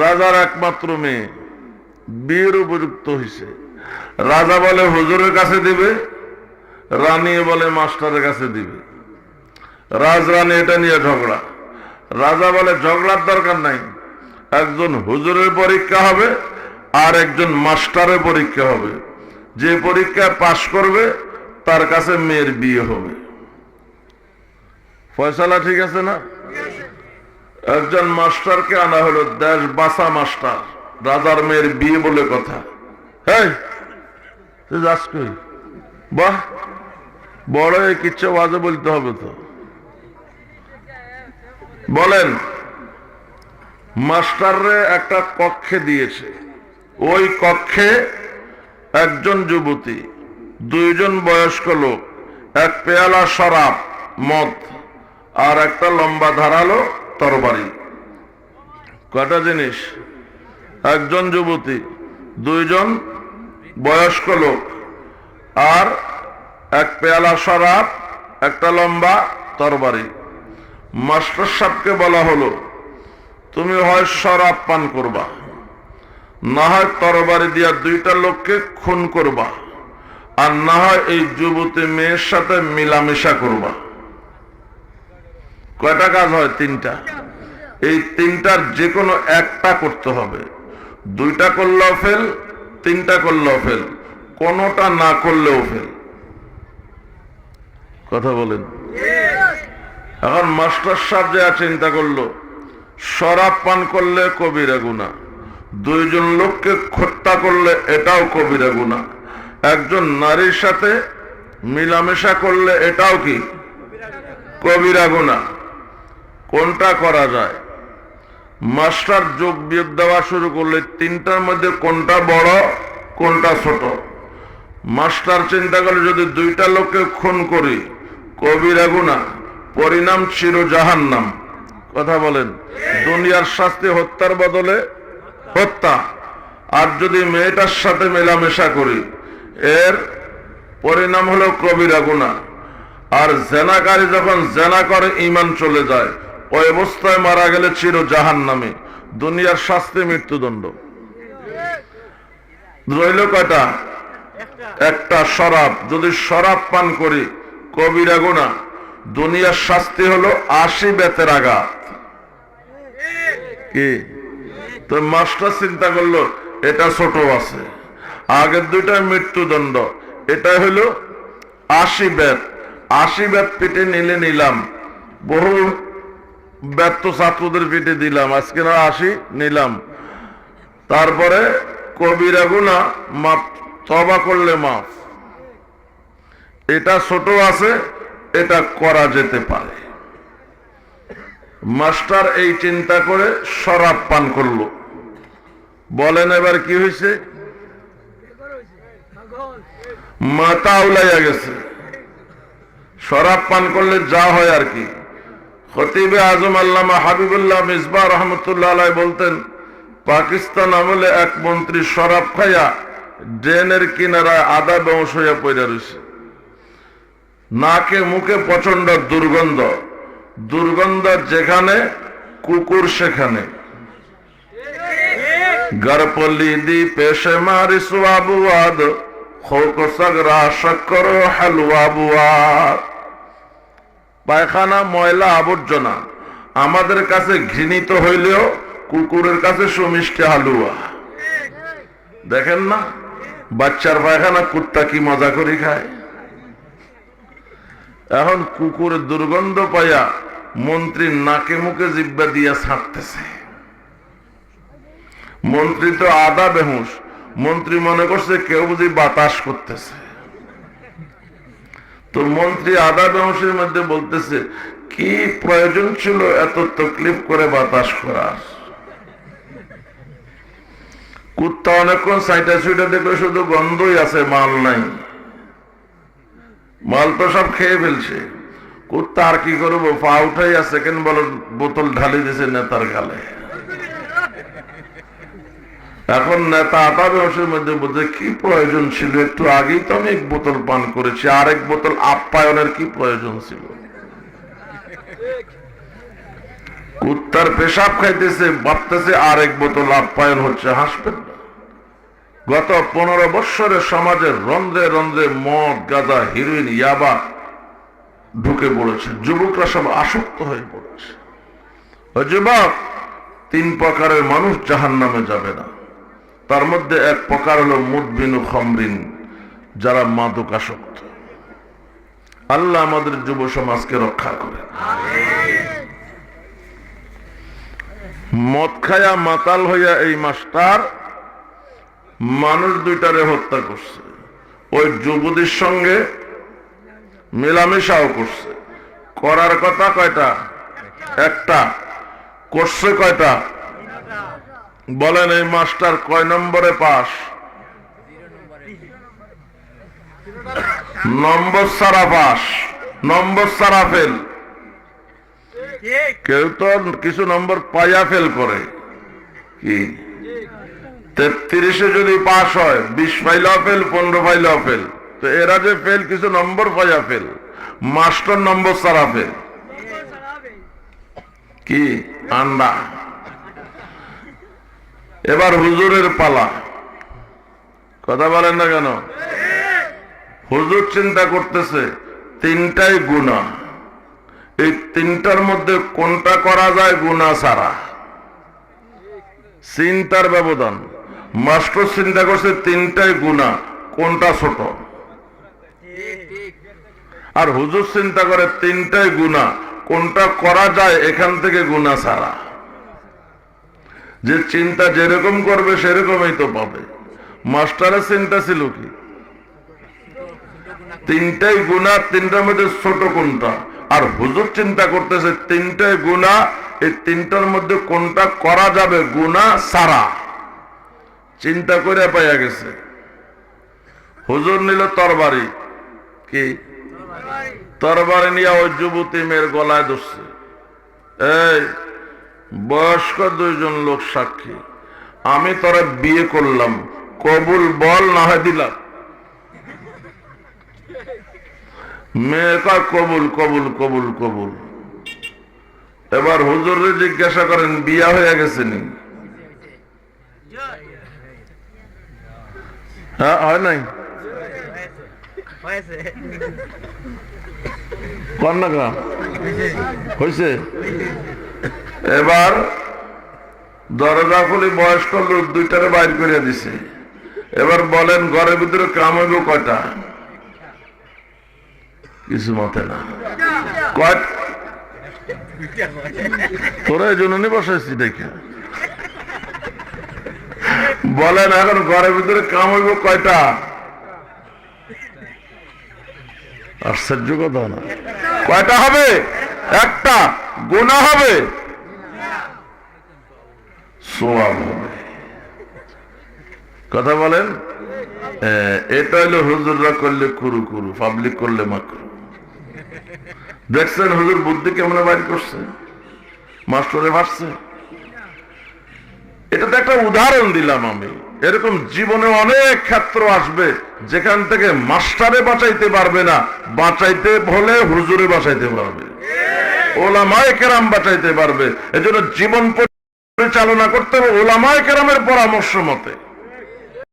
রাজার একমাত্র মেয়ে, বিয়ের উপযুক্ত হয়েছে। রাজা বলে হুজুরের কাছে দিবে, রানী বলে মাস্টারের কাছে দিবে। রাজরানী এটা নিয়ে ঝগড়া। রাজা বলে ঝগড়ার দরকার নাই, একজন হুজুরের পরীক্ষা হবে আর একজন মাস্টারের পরীক্ষা হবে, যে পরীক্ষায় পাশ করবে তার কাছে মেয়ের বিয়ে হবে। ফয়সালা ঠিক আছে না? একজন মাস্টারকে আনা হলো, দেশ বাঁচা মাস্টার, রাজার মেয়ের বিয়ে বলে কথা। হ্যাঁ, বাহ, বড় কিচ্ছু বাজে বলতে হবে তো। বলেন, মাস্টাররে একটা কক্ষে দিয়েছে, ওই কক্ষে একজন যুবতী, দুইজন বয়স্ক লোক, এক পেয়ালা শরাব মদ আর একটা লম্বা ধারালো তরবারি। কয়টা জিনিস? একজন যুবতী, দুইজন বয়স্ক লোক আর এক পেয়ালা শরাব, একটা লম্বা তরবারি। মাস্টার সাহেবকে বলা হলো, তুমি হয় শরাব পান করবা, না হয় তরবারি দিয়া দুইটা লোককে খুন করবা, আর না হয় এই যুবতী মেয়ের সাথে মিলামেশা করবা। কয়টা কাজ হয়? তিনটা। এই তিনটার যে কোনো একটা করতে হবে। দুইটা করলেও ফেল, তিনটা করলেও ফেল, কোনোটা না করলেও ফেল। কথা বলেন। এখন মাস্টার সাহেব যা চিন্তা করলো, শরাব পান করলে কবিরা গুনাহ, দুইজন লোককে হত্যা করলে এটাও কবিরা গুনাহ, একজন নারীর সাথে মিলামেশা করলে এটাও কি কবিরা গুনাহ। কোনটা করা যায়? মাস্টার যোগ বিয়োগ দেওয়া শুরু করলে তিনটার মধ্যে কোনটা বড় কোনটা ছোট। মাস্টার চিন্তা করলে যদি দুইটা লোককে খুন করি কবিরা গুনাহ, পরিণাম চির জাহান্নাম। কথা বলেন। দুনিয়ার শাস্তি হত্যার বদলে হত্যা, আর যদি মেয়েটার সাথে মেলামেশা করি এর পরিণাম হলো কবিরা গুনাহ। আর জেনাকারী যখন জেনা করে ঈমান চলে যায়, ওই অবস্থায় মারা গেলে চির জাহান্নামে। দুনিয়ার শাস্তি মৃত্যুদণ্ড। রইল কয়টা? একটা শরাব। যদি শরাব পান করি কবিরা গুনাহ, দুনিয়ার শাস্তি হলো 80 বেতের আঘাত। কি তো মাস্টার চিন্তা করলো এটা ছোট আছে, আগের দুইটা মৃত্যুদণ্ড, এটা হলো 80 বেত। 80 বেত পিঠে নিলে নিলাম, বহু ব্যর্থ ছাত্রদের পিঠে দিলাম, আজকে না 80 নিলাম। তারপরে কবিরা গুনাহ মাফ, তওবা করলে মাফ। এটা ছোট আছে, এটা করা যেতে পারে। মাস্টার এই চিন্তা করে শরাব পান করলো। বলেন এবার কি হয়েছে? মাথা উলাইয়া গেছে। শরাব পান করলে যা হয় আর কি। খতিবে আজম আল্লামা হাবিবুল্লাহ মিসবাহ রহমতুল্লাহ আলাইহি বলতেন, পাকিস্তান আমলে এক মন্ত্রী শরাব খাইয়া ড্রেনের কিনারায় আধা বেহুশ হইয়া পড়ে রয়েছে। নাকে মুখে প্রচন্ড দুর্গন্ধ, দুর্গন্ধ যেখানে কুকুর সেখানে। গরপলি দি পেশে মারি সুয়াবুয়াদ, খোক সগরা শক্কর হালুয়া বুয়াদ। পায়খানা ময়লা আবর্জনা আমাদের কাছে ঘৃণিত হইলেও কুকুরের কাছে সুমিষ্টি হালুয়া। দেখেন না বাচ্চার পায়খানা কুত্তা কি মজা করে খায়। এখন কুকুরের দুর্গন্ধ পাইয়া মন্ত্রী নাকে মুখে জিব্বা দিয়া ছাড়তেছে। মন্ত্রী তো আধা বেহুশ, মন্ত্রী মনে করছে কেউ বুঝি বাতাস করতেছে। তো মন্ত্রী আধা বেহুশের মধ্যে বলতেছে, কি প্রয়োজন ছিল এত তকলিফ করে বাতাস করার। কুত্তা অনেকক্ষণ সাইটা সুইটা দেখলে শুধু গন্ধই আছে, মাল নাই। মাল তো সব খেয়ে ফেলছে। কুত্তা আর কি করবো, পা উঠাই আছে, কেন বলো বোতল ঢালি দিছে নেতার গালে। এখন নেতা আধা বেহুশের মধ্যে বলছে, কি প্রয়োজন ছিল, একটু আগেই তো আমি এক বোতল পান করেছি, আরেক বোতল আপ্যায়নের কি প্রয়োজন ছিল। কুত্তার পেশাব খাইতেছে, ভাবতেছে আরেক বোতল আপ্যায়ন হচ্ছে, হাসবেন না। গত 15 বৎসরে সমাজের রন্ধ্রে রন্ধ্রে মদ, গাঁজা, হিরোইন, ইয়াবা ঢুকে পড়েছে, যুবকরা সব আসক্ত হয়ে পড়েছে। ও যুবক, 3 প্রকারের মানুষ জাহান্নামে যাবে না। তার মধ্যে এক প্রকার হলো মুদবিনু খমরিন, যারা মাদকাসক্ত। আল্লাহ আমাদের যুব সমাজকে রক্ষা করে। মদ খায়া মাতাল হইয়া এই মাস্টার মানুষ 2টারে হত্যা করছে, ওই যুবতীর সঙ্গে মেলামেশাও করছে। করার কথা কয়টা? একটা। করছে কয়টা? বলেন এই মাস্টার কয় নম্বরে পাস? নম্বর সারা পাস, নম্বর সারা ফেল। কেউ তো কিছু নম্বর পাইয়া ফেল করে। কি 33-এ যদি পাস হয়, 20 পাইলেও ফেল, 15 পাইলেও ফেল। তো এরা যে ফেল, কিছু নম্বর পাইয়া ফেল, মাস্টার নম্বর সারা ফেল। কি আন্ডা। এবার হুজুরের পালা। কথা বলেন না কেন? হুজুর চিন্তা করতেছে 3টাই গুনাহ, এই 3টার মধ্যে কোনটা করা যায় গুনাহ ছাড়া? চিন্তার ব্যবধান। মাস্টার চিন্তা করছে 3টাই গুনাহ, কোনটা ছোট? আর হুজুর চিন্তা করে 3টাই গুনাহ, কোনটা করা যায় এখান থেকে গুনাহ ছাড়া। যে চিন্তা যেরকম করবে সেরকমই তো পাবে। মাস্টারের চিন্তা ছিল কি 3টাই গুনাহ, 3টার মধ্যে ছোট কোনটা? আর হুজুর চিন্তা করতেছে 3টাই গুনাহ, এই 3টার মধ্যে কোনটা করা যাবে গুনাহ ছাড়া। চিন্তা করে পাইয়া গেছে। হুজুর নিল তরবারি। কি তরবারি নিয়ে ওই যুবতী মেয়ের গলায় ধরছে। এই বয়স্ক 2জন লোক সাক্ষী, আমি তোরা বিয়ে করলাম, কবুল বল, না হয় দিলাম। মেয়ে কয় কবুল কবুল কবুল কবুল। এবার হুজুরে জিজ্ঞাসা করেন বিয়া হয়ে গেছে নি? হ্যাঁ, হয় নাই? কন্যা হয়েছে? এবার দরজা খুলে বয়স্ক লোক 2টারে বাইর করে দিছে। এবার বলেন ঘরের ভিতরে কাম হইব কয়টা? কিছু মতে না। তোরা এই জন্য বসাইছি দেখে। বলেন এখন ঘরের ভিতরে কাম হইব কয়টা? আশ্চর্য কথা না? কয়টা হবে? একটা। গুনাহ হবে, সওয়াব হবে। কথা বলেন। এটা হইলো হুজুররা করলে কুরু কুরু, পাবলিক করলে মাকরু। দেখছেন হুজুর বুদ্ধি কেমন বাইর করছে, মাস্টারে ভাসছে। এটা তো একটা উদাহরণ দিলাম আমি। এরকম জীবনে অনেক ক্ষেত্র আসবে যেখান থেকে মাস্টারে বাঁচাইতে পারবে না, বাঁচাইতে হলে হুজুরে বাঁচাইতে পারবে, ওলামায়ে কেরাম বাঁচাইতে পারবে। এজন্য জীবন পরিচালনা করতে হবে ওলামায়ে কেরামের পরামর্শ মতে।